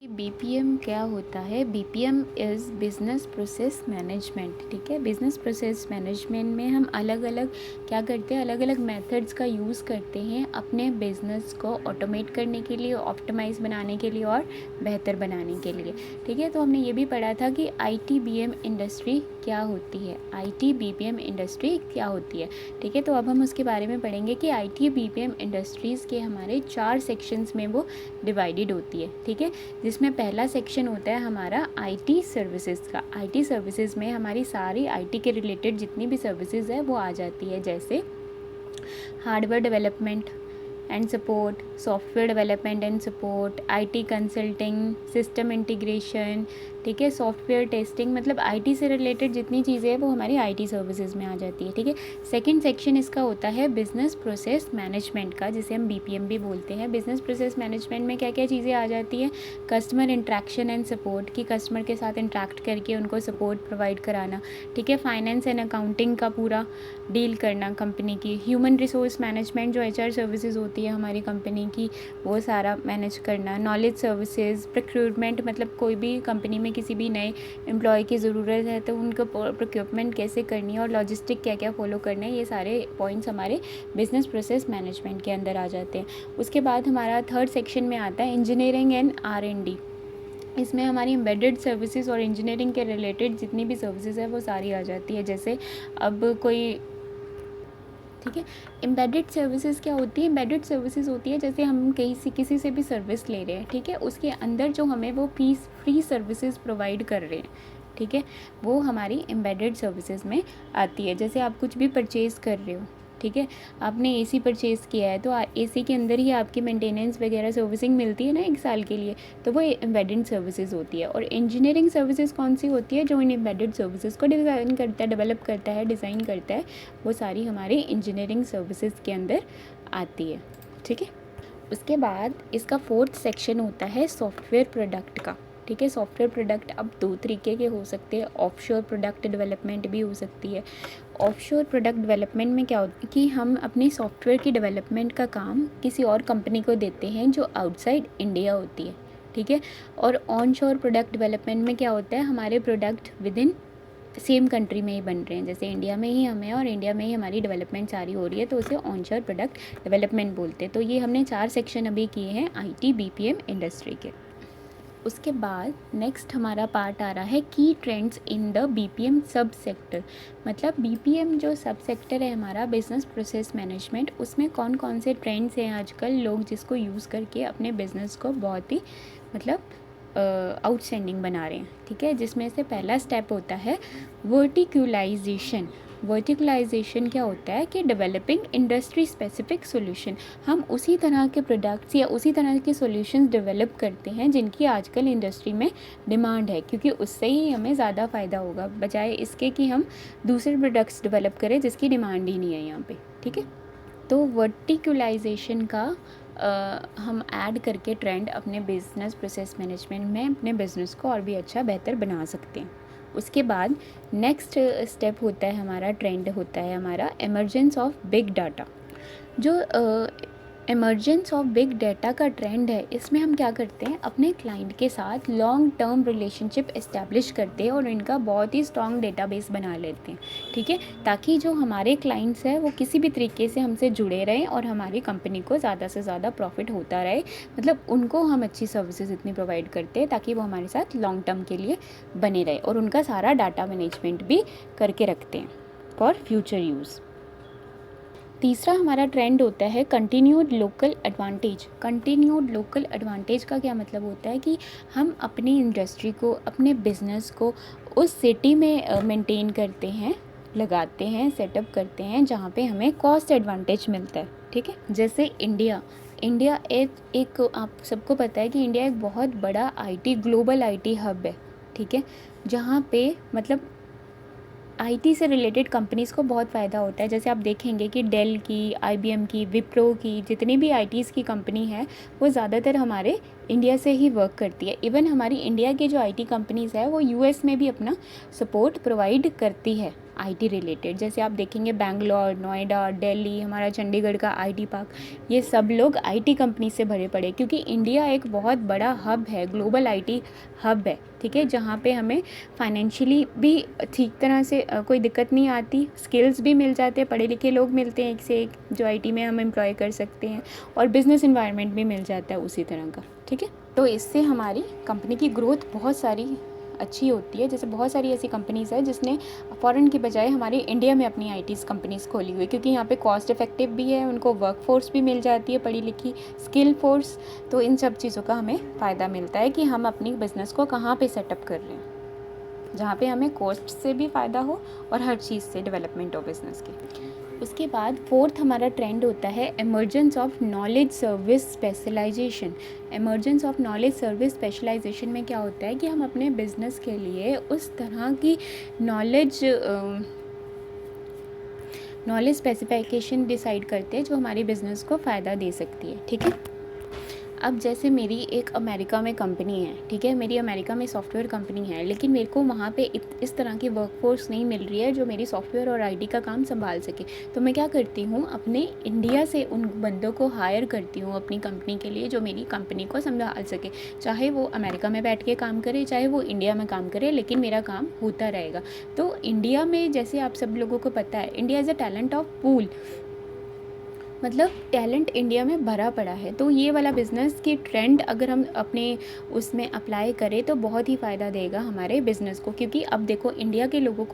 BPM क्या होता है? BPM is business process management. ठीक है, बिज़नेस प्रोसेस मैनेजमेंट में हम अलग अलग क्या करते हैं, अलग अलग मेथड्स का यूज़ करते हैं अपने बिज़नेस को ऑटोमेट करने के लिए, ऑप्टिमाइज़ बनाने के लिए और बेहतर बनाने के लिए। ठीक है, तो हमने ये भी पढ़ा था कि आईटीबीएम इंडस्ट्री क्या होती है, आईटीबीपीएम इंडस्ट्री क्या होती है। ठीक है, तो अब हम उसके बारे में पढ़ेंगे कि आईटीबीपीएम इंडस्ट्रीज़ के हमारे 4 सेक्शंस में वो डिवाइडेड होती है। ठीक है, जिसमें पहला सेक्शन होता है हमारा आईटी सर्विसेज का। आईटी सर्विसेज में हमारी सारी आईटी के रिलेटेड जितनी भी सर्विसेज है वो आ जाती है, जैसे hardware development and support, software development and support, IT consulting, system integration. ठीक है, सॉफ्टवेयर टेस्टिंग, मतलब आईटी से रिलेटेड जितनी चीज़ें हैं वो हमारी आईटी सर्विसेज में आ जाती है। ठीक है, सेकंड सेक्शन इसका होता है बिज़नेस प्रोसेस मैनेजमेंट का, जिसे हम बीपीएम भी बोलते हैं। बिज़नेस प्रोसेस मैनेजमेंट में क्या क्या चीज़ें आ जाती हैं? कस्टमर इंट्रैक्शन एंड सपोर्ट, कि कस्टमर के साथ इंट्रैक्ट करके उनको सपोर्ट प्रोवाइड कराना। ठीक है, फाइनेंस एंड अकाउंटिंग का पूरा डील करना कंपनी की। ह्यूमन रिसोर्स मैनेजमेंट, जो एचआर सर्विसेज होती है हमारी कंपनी की, वो सारा मैनेज करना। नॉलेज सर्विसेज, प्रोक्योरमेंट, मतलब कोई भी कंपनी में किसी भी नए एम्प्लॉय की ज़रूरत है तो उनको प्रोक्योरमेंट कैसे करनी है और लॉजिस्टिक क्या क्या फॉलो करना है, ये सारे पॉइंट्स हमारे बिजनेस प्रोसेस मैनेजमेंट के अंदर आ जाते हैं। उसके बाद हमारा थर्ड सेक्शन में आता है इंजीनियरिंग एंड आर&डी। इसमें हमारी एम्बेडेड सर्विसेज और इंजीनियरिंग के रिलेटेड जितनी भी सर्विसेज है वो सारी आ जाती है। जैसे अब कोई, ठीक है, एम्बेडेड सर्विसेज क्या होती है? एम्बेडेड सर्विसेज होती है जैसे हम किसी से भी सर्विस ले रहे हैं, ठीक है, उसके अंदर जो हमें वो फ्री सर्विसेज प्रोवाइड कर रहे हैं, ठीक है, वो हमारी एम्बेडेड सर्विसेज में आती है। जैसे आप कुछ भी परचेज़ कर रहे हो, ठीक है, आपने एसी परचेज़ किया है तो एसी के अंदर ही आपकी मेंटेनेंस वगैरह सर्विसिंग मिलती है ना 1 साल के लिए, तो वो एम्बेडेड सर्विसेज होती है। और इंजीनियरिंग सर्विसेज कौन सी होती है? जो इन एम्बेडेड सर्विसेज को डिज़ाइन करता है, डेवलप करता है, डिज़ाइन करता है, वो सारी हमारी इंजीनियरिंग सर्विसेज के अंदर आती है। ठीक है, उसके बाद इसका फोर्थ सेक्शन होता है सॉफ्टवेयर प्रोडक्ट का। ठीक है, सॉफ्टवेयर प्रोडक्ट अब 2 तरीके के हो सकते हैं, ऑफशोर प्रोडक्ट डेवलपमेंट भी हो सकती है। ऑफशोर प्रोडक्ट डेवलपमेंट में क्या होता है कि हम अपनी सॉफ्टवेयर की डेवलपमेंट का काम किसी और कंपनी को देते हैं जो आउटसाइड इंडिया होती है। ठीक है, और ऑनशोर प्रोडक्ट डेवलपमेंट में क्या होता है, हमारे product with in same country में ही बन रहे हैं, जैसे इंडिया में ही हमें और इंडिया में ही हमारी डेवलपमेंट सारी हो रही है, तो उसे ऑनशोर प्रोडक्ट डेवलपमेंट बोलते हैं। तो ये हमने 4 सेक्शन अभी किए हैं आईटी बीपीएम इंडस्ट्री के। उसके बाद नेक्स्ट हमारा पार्ट आ रहा है की ट्रेंड्स इन द बीपीएम सब सेक्टर। मतलब बीपीएम जो सब सेक्टर है हमारा बिज़नेस प्रोसेस मैनेजमेंट, उसमें कौन कौन से ट्रेंड्स हैं आजकल लोग जिसको यूज़ करके अपने बिज़नेस को बहुत ही मतलब आउटस्टैंडिंग बना रहे हैं। ठीक है, जिसमें से पहला स्टेप होता है वर्टिकुलाइजेशन। वर्टिकुलाइजेशन क्या होता है कि डेवलपिंग इंडस्ट्री स्पेसिफिक सोल्यूशन। हम उसी तरह के प्रोडक्ट्स या उसी तरह के सॉल्यूशंस डेवलप करते हैं जिनकी आजकल इंडस्ट्री में डिमांड है, क्योंकि उससे ही हमें ज़्यादा फ़ायदा होगा, बजाय इसके कि हम दूसरे प्रोडक्ट्स डेवलप करें जिसकी डिमांड ही नहीं है यहाँ पे। ठीक है, तो वर्टिकुलाइजेशन का हम ऐड करके ट्रेंड अपने बिज़नेस प्रोसेस मैनेजमेंट में अपने बिज़नेस को और भी अच्छा बेहतर बना सकते हैं। उसके बाद नेक्स्ट स्टेप होता है हमारा, ट्रेंड होता है हमारा एमर्जेंस ऑफ बिग डाटा। जो एमर्जेंस ऑफ बिग डाटा का ट्रेंड है, इसमें हम क्या करते हैं, अपने क्लाइंट के साथ लॉन्ग टर्म रिलेशनशिप इस्टेब्लिश करते हैं और इनका बहुत ही स्ट्रॉन्ग डेटाबेस बना लेते हैं। ठीक है, ताकि जो हमारे क्लाइंट्स हैं वो किसी भी तरीके से हमसे जुड़े रहें और हमारी कंपनी को ज़्यादा से ज़्यादा प्रॉफिट होता रहे। मतलब उनको हम अच्छी सर्विसेज इतनी प्रोवाइड करते हैं ताकि वो हमारे साथ लॉन्ग टर्म के लिए बने रहे, और उनका सारा डाटा मैनेजमेंट भी करके रखते हैं फॉर फ्यूचर यूज़। तीसरा हमारा ट्रेंड होता है continued local advantage. Continued local advantage का क्या मतलब होता है कि हम अपनी इंडस्ट्री को, अपने बिज़नेस को उस सिटी में मेंटेन करते हैं, लगाते हैं, सेटअप करते हैं जहाँ पे हमें कॉस्ट एडवांटेज मिलता है। ठीक है, जैसे इंडिया एक आप सबको पता है कि इंडिया एक बहुत बड़ा आईटी, ग्लोबल आईटी हब है। ठीक है, जहाँ पे मतलब आईटी से रिलेटेड कंपनीज़ को बहुत फ़ायदा होता है। जैसे आप देखेंगे कि डेल की, आईबीएम की, विप्रो की, जितनी भी आईटीज़ की कंपनी है वो ज़्यादातर हमारे इंडिया से ही वर्क करती है। इवन हमारी इंडिया की जो आईटी कंपनीज़ है वो यूएस में भी अपना सपोर्ट प्रोवाइड करती है आईटी रिलेटेड। जैसे आप देखेंगे बैंगलोर, नोएडा, दिल्ली, हमारा चंडीगढ़ का आईटी पार्क, ये सब लोग आईटी कंपनी से भरे पड़े, क्योंकि इंडिया एक बहुत बड़ा हब है, ग्लोबल आईटी हब है, ठीक है, जहाँ पे हमें फाइनेंशियली भी ठीक तरह से कोई दिक्कत नहीं आती, स्किल्स भी मिल जाते हैं, पढ़े लिखे लोग मिलते हैं एक से एक जो आईटी में हम एम्प्लॉय कर सकते हैं, और बिज़नेस इन्वायरमेंट भी मिल जाता है उसी तरह का, ठीक है। तो इससे हमारी कंपनी की ग्रोथ बहुत सारी अच्छी होती है। जैसे बहुत सारी ऐसी कंपनीज़ है जिसने फ़ॉरेन की बजाय हमारे इंडिया में अपनी आईटीज़ कंपनीज़ खोली हुई, क्योंकि यहाँ पे कॉस्ट इफ़ेक्टिव भी है, उनको वर्क फोर्स भी मिल जाती है, पढ़ी लिखी स्किल फोर्स। तो इन सब चीज़ों का हमें फ़ायदा मिलता है कि हम अपनी बिज़नेस को कहाँ पे सेटअप कर रहे हैं, जहाँ पे हमें कॉस्ट से भी फ़ायदा हो और हर चीज़ से डेवलपमेंट हो बिज़नेस की। उसके बाद फोर्थ हमारा ट्रेंड होता है emergence of knowledge service specialization. Emergence of knowledge service specialization में क्या होता है कि हम अपने बिज़नेस के लिए उस तरह की नॉलेज स्पेसिफिकेशन डिसाइड करते हैं जो हमारी बिज़नेस को फ़ायदा दे सकती है, ठीक है। अब जैसे मेरी एक अमेरिका में कंपनी है, ठीक है, मेरी अमेरिका में सॉफ्टवेयर कंपनी है, लेकिन मेरे को वहाँ पे इस तरह की वर्कफोर्स नहीं मिल रही है जो मेरी सॉफ्टवेयर और आईटी का काम संभाल सके। तो मैं क्या करती हूँ, अपने इंडिया से उन बंदों को हायर करती हूँ अपनी कंपनी के लिए जो मेरी कंपनी को संभाल सके, चाहे वो अमेरिका में बैठ के काम करे, चाहे वो इंडिया में काम करे, लेकिन मेरा काम होता रहेगा। तो इंडिया में, जैसे आप सब लोगों को पता है, India is a talent of pool, मतलब टैलेंट इंडिया में भरा पड़ा है। तो ये वाला बिज़नेस की ट्रेंड अगर हम अपने उसमें अप्लाई करें तो बहुत ही फ़ायदा देगा हमारे बिज़नेस को, क्योंकि अब देखो इंडिया के लोगों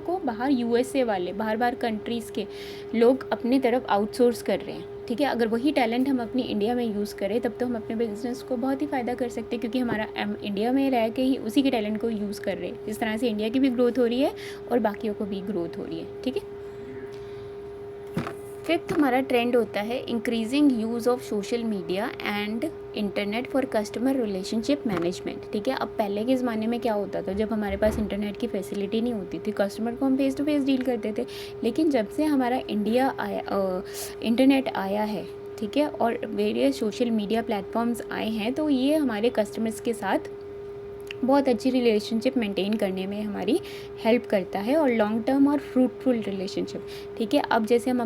को बाहर यूएसए वाले, बाहर कंट्रीज़ के लोग अपनी तरफ आउटसोर्स कर रहे हैं, ठीक है। अगर वही टैलेंट हम अपनी इंडिया में यूज़ करें तब तो हम अपने बिज़नेस को बहुत ही फ़ायदा कर सकते हैं, क्योंकि हमारा इंडिया में रह के ही उसी के टैलेंट को यूज़ कर रहे हैं। इस तरह से इंडिया की भी ग्रोथ हो रही है और बाकियों को भी ग्रोथ हो रही है, ठीक है। फिफ्थ हमारा ट्रेंड होता है increasing use of social media and internet for customer relationship management, ठीक है। अब पहले के ज़माने में क्या होता था, जब हमारे पास इंटरनेट की फैसिलिटी नहीं होती थी, कस्टमर को हम फेस टू फेस डील करते थे, लेकिन जब से हमारा इंटरनेट आया है, ठीक है, और वेरियस सोशल मीडिया प्लेटफॉर्म्स आए हैं, तो ये हमारे कस्टमर्स के साथ बहुत अच्छी रिलेशनशिप मेंटेन करने में हमारी हेल्प करता है, और लॉन्ग टर्म और फ्रूटफुल रिलेशनशिप, ठीक है। अब जैसे हम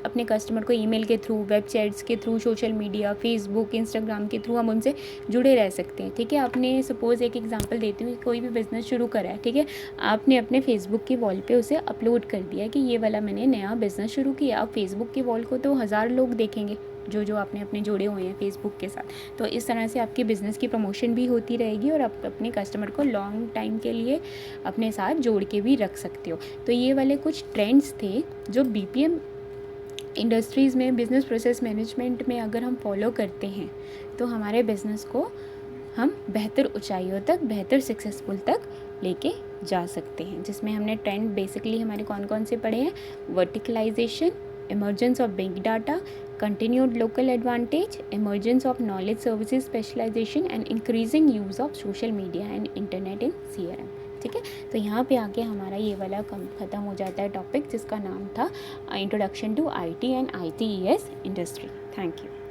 अपने कस्टमर को ईमेल के थ्रू, वेबसाइट्स के through, social media, Facebook, Instagram के थ्रू हम उनसे जुड़े रह सकते हैं, ठीक है। आपने सपोज़ एक एग्जांपल देती हूँ, कोई भी बिज़नेस शुरू करा है, ठीक है, आपने अपने फेसबुक की वॉल पे उसे अपलोड कर दिया कि ये वाला मैंने नया बिज़नेस शुरू किया। अब फेसबुक की वॉल को तो 1000 लोग देखेंगे जो आपने अपने जोड़े हुए हैं फेसबुक के साथ। तो इस तरह से आपकी बिज़नेस की प्रमोशन भी होती रहेगी और आप अपने कस्टमर को लॉन्ग टाइम के लिए अपने साथ जोड़ के भी रख सकते हो। तो ये वाले कुछ ट्रेंड्स थे जो बीपीएम इंडस्ट्रीज़ में, बिज़नेस प्रोसेस मैनेजमेंट में अगर हम फॉलो करते हैं तो हमारे बिज़नेस को हम बेहतर ऊंचाइयों तक, बेहतर सक्सेसफुल तक लेके जा सकते हैं। जिसमें हमने ट्रेंड बेसिकली हमारे कौन कौन से पढ़े हैं, वर्टिकलाइजेशन, emergence of big data, continued local advantage, emergence of knowledge services specialization and increasing use of social media and internet in CRM, ठीक है। तो यहाँ पे आके हमारा ये वाला ख़त्म हो जाता है टॉपिक, जिसका नाम था introduction to IT and ITES industry. Thank you.